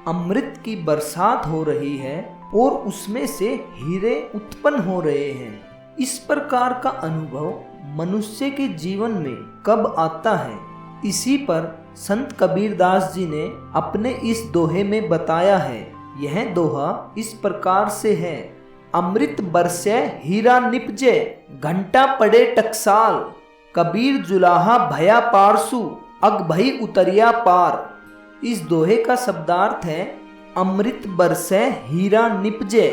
अमृत की बरसात हो रही है और उसमें से हीरे उत्पन्न हो रहे हैं। इस प्रकार का अनुभव मनुष्य के जीवन में कब आता है, इसी पर संत कबीरदास जी ने अपने इस दोहे में बताया है। यह दोहा इस प्रकार से है। अमृत बरसे हीरा निपजे, घंटा पड़े टकसाल। कबीर जुलाहा भया पारसु, अग भई उतरिया पार। इस दोहे का शब्दार्थ है अमृत बरसे हीरा निपजे,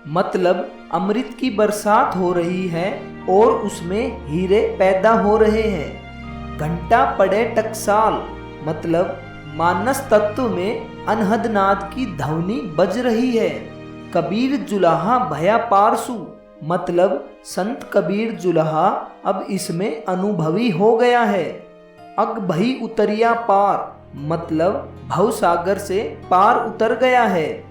मतलब अमृत की बरसात हो रही है और उसमें हीरे पैदा हो रहे हैं। घंटा पड़े टकसाल, मतलब मानस तत्व में अनहद नाद की ध्वनि बज रही है। कबीर जुलाहा भया पारसु, मतलब संत कबीर जुलाहा अब इसमें अनुभवी हो गया है। अग भई उतरिया पार, मतलब भव सागर से पार उतर गया है।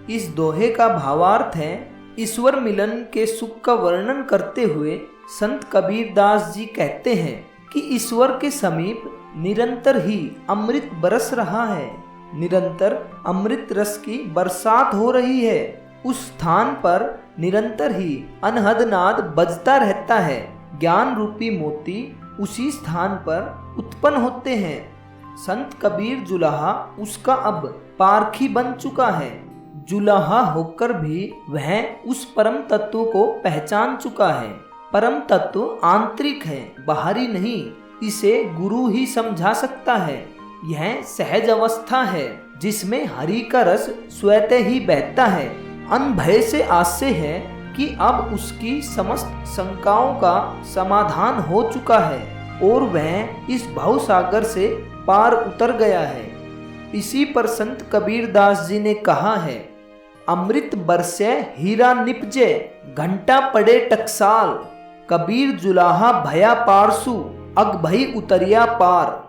इस दोहे का भावार्थ है, ईश्वर मिलन के सुख का वर्णन करते हुए संत कबीरदास जी कहते हैं कि ईश्वर के समीप निरंतर ही अमृत बरस रहा है, निरंतर अमृत रस की बरसात हो रही है। उस स्थान पर निरंतर ही अनहद नाद बजता रहता है। ज्ञान रूपी मोती उसी स्थान पर उत्पन्न होते हैं। संत कबीर जुलाहा उसका अब पारखी बन चुका है। जुलाहा होकर भी वह उस परम तत्व को पहचान चुका है। परम तत्व आंतरिक है, बाहरी नहीं। इसे गुरु ही समझा सकता है। यह सहज अवस्था है जिसमें हरि का रस स्वतः ही बहता है। अनभय से आस्य है कि अब उसकी समस्त शंकाओं का समाधान हो चुका है और वह इस भव सागर से पार उतर गया है। इसी पर संत कबीरदास जी ने कहा है, अमृत बरसे हीरा निपजे, घंटा पड़े टकसाल। कबीर जुलाहा भया पारसु, अग भई उतरिया पार।